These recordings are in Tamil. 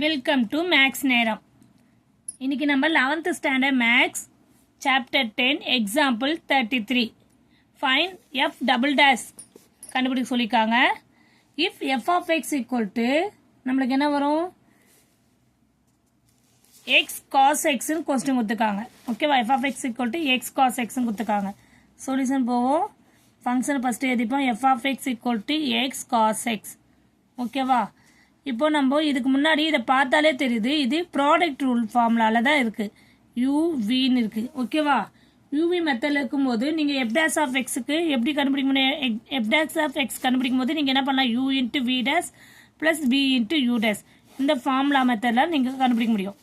வெல்கம் டு மேக்ஸ் நேரம். இன்னைக்கு நம்ம 11th standard maths chapter 10 example 33 find F double dash கண்டுபிடிக்க சொல்லியிருக்காங்க. If F of x equal to நம்மளுக்கு என்ன வரும், எக்ஸ் காஸ் எக்ஸ்ன்னு கொஸ்டின் கொடுத்துருக்காங்க. ஓகேவா, F of x equal to X cos எக்ஸ்ன்னு கொடுத்துருக்காங்க. சொல்யூஷன் போவோம். Function first எழுதிப்போம். F of x equal to X cos X. ஓகேவா, இப்போ நம்ம இதுக்கு முன்னாடி இதை பார்த்தாலே தெரியுது, இது ப்ராடக்ட் ரூல் ஃபார்முலால தான் இருக்குது, யூவின்னு இருக்குது. ஓகேவா, யூவி மெத்தடில் இருக்கும்போது நீங்கள் எஃப் டேஷ் ஆஃப் எக்ஸுக்கு எப்படி கண்டுபிடிக்க முடியும், எஃப் டேஷ் ஆஃப் எக்ஸ் கண்டுபிடிக்கும் போது நீங்கள் என்ன பண்ணலாம், u into v dash plus v into u dash, இந்த ஃபார்முலா மெத்தடில் நீங்கள் கண்டுபிடிக்க முடியும்.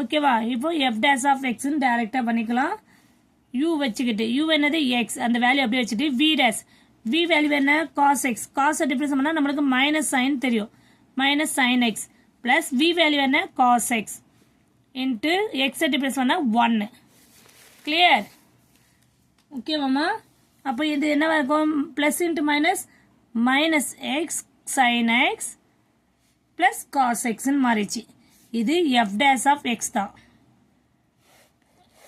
ஓகேவா, இப்போ எஃப் டேஷ் ஆஃப் எக்ஸ்ன்னு டேரெக்டாக பண்ணிக்கலாம். யூ வச்சுக்கிட்டு, யூ என்னது எக்ஸ், அந்த வேல்யூ அப்படியே வச்சுட்டு வி டேஷ், வி வேல்யூ என்ன காஸ் எக்ஸ், காஸை டிஃப்ரென்ஸ் பண்ணால் நம்மளுக்கு மைனஸ் சைன் தெரியும், minus sin x plus v value என்ன cos x into x difference பண்ணா 1. clear? ஓகே மாமா, அப்போ இது என்ன இருக்கும், plus into minus minus x sin x plus cos x ன்னு மாறிச்சு. இது f dash of x தான்.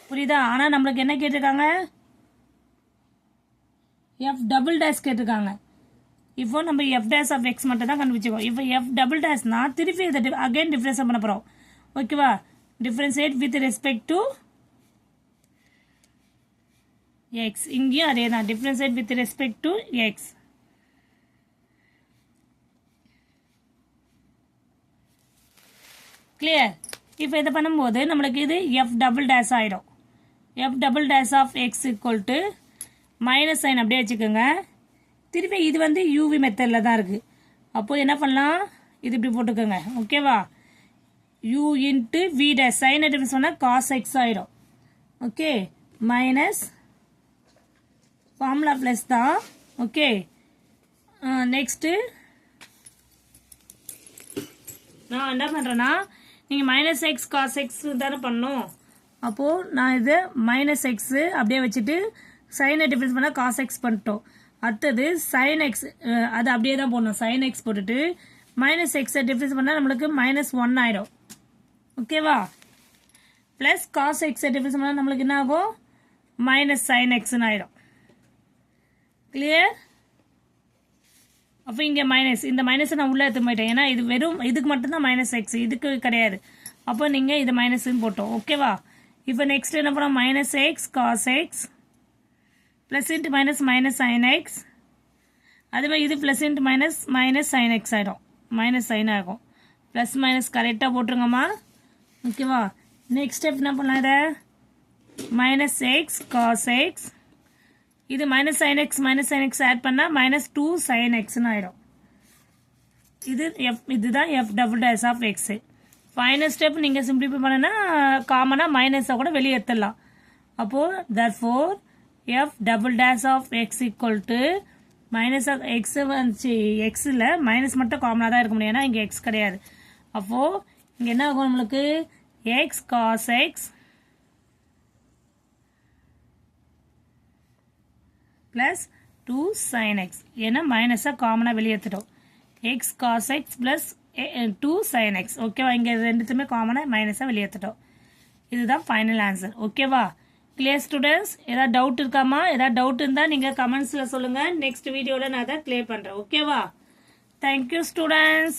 புரியுதா? ஆனால் நம்மளுக்கு என்ன கேட்டிருக்காங்க, f double dash கேட்டிருக்காங்க. இப்போ நம்ம எஃப் டேஷ் ஆஃப் எக்ஸ் மட்டும் தான் கண்டுபிடிச்சிக்கோம். இப்போ எஃப் டபுள் டேஷ்னா திருப்பி இதை அகைன் டிஃப்ரென்ஸ் பண்ண போகிறோம். ஓகேவா, differentiate with respect to x, இங்கேயும் அதே தான், differentiate with respect to x. Clear? இப்போ இதை பண்ணும்போது நம்மளுக்கு இது எஃப் டபுள் டேஷ் ஆகிடும். F double dash of x equal to minus sign அப்படியே வச்சுக்கோங்க. திருப்பி இது வந்து யூவி மெத்தடில் தான் இருக்குது. அப்போது என்ன பண்ணலாம், இது இப்படி போட்டுக்கோங்க. ஓகேவா, u into v dash, sine difference சொன்னால் காஸ் எக்ஸ் ஆகிடும். ஓகே, மைனஸ் ஃபார்முலா ப்ளஸ் தான். ஓகே, நெக்ஸ்ட்டு நான் என்ன பண்ணுறேன்னா, நீங்கள் மைனஸ் எக்ஸ் காஸ் எக்ஸ் தானே பண்ணணும். அப்போது நான் இது மைனஸ் எக்ஸு அப்படியே வச்சுட்டு சைனை டிஃபரன்ஸ் பண்ணால் காஸ் எக்ஸ் பண்ணிட்டோம். அடுத்தது சைன் எக்ஸ், அது அப்படியே தான் போடணும். சைன் எக்ஸ் போட்டுட்டு மைனஸ் எக்ஸை டிஃபரன்ஸ் பண்ணால் நம்மளுக்கு மைனஸ் 1 ஆகிடும். ஓகேவா, ப்ளஸ் காஸ் எக்ஸை டிஃபரன்ஸ் பண்ணால் நம்மளுக்கு என்ன ஆகும், மைனஸ் சைன் எக்ஸ்ன்னு ஆகிடும். கிளியர்? அப்போ இங்கே மைனஸ், இந்த மைனஸை நான் உள்ளே எடுத்து போயிட்டேன், ஏன்னா இது வெறும் இதுக்கு மட்டும்தான் மைனஸ் எக்ஸ், இதுக்கு கிடையாது. அப்போ நீங்கள் இது மைனஸ்ன்னு போட்டோம். ஓகேவா, இப்போ நெக்ஸ்ட் என்ன பண்ணோம், minus x cos x plus into minus minus sin x, அதுவே இது plus into minus minus sin x ஆகிடும், minus sin ஆகும். plus minus கரெக்டாக போட்டுருங்கம்மா. ஓகேவா, நெக்ஸ்ட் ஸ்டெப் என்ன பண்ணலாம், இதை minus x cos x, இது minus sin x ஆட் பண்ணால் minus 2 sin xன்னு ஆகிடும். இதுதான் f double dash of x. Final step நீங்கள் சிம்பிளிஃபை பண்ணனா காமனாக மைனஸை கூட வெளியே எடுத்துடலாம். அப்போது therefore f double dash of x equal to minus of x வந்துச்சு, xல மைனஸ் மட்டும் காமனாக தான் இருக்க முடியும், ஏன்னா இங்கே x கிடையாது. அப்போது இங்கே என்ன ஆகும், நம்மளுக்கு x cos x plus 2 sin x, ஏன்னா மைனஸை காமனாக வெளியேற்றிட்டோம். x cos x plus 2 sin x. ஓகேவா, இங்கே ரெண்டுத்துமே காமனாக மைனஸை வெளியேற்றிட்டோம். இதுதான் ஃபைனல் ஆன்சர். ஓகேவா, கிளியர் ஸ்டூடெண்ட்ஸ்? ஏதாவது டவுட் இருக்காமா? ஏதாவது டவுட் இருந்தால் நீங்கள் கமெண்ட்ஸில் சொல்லுங்கள். நெக்ஸ்ட் வீடியோவில் நான் அதை கிளியர் பண்ணுறேன். ஓகேவா, தேங்க்யூ ஸ்டூடெண்ட்ஸ்.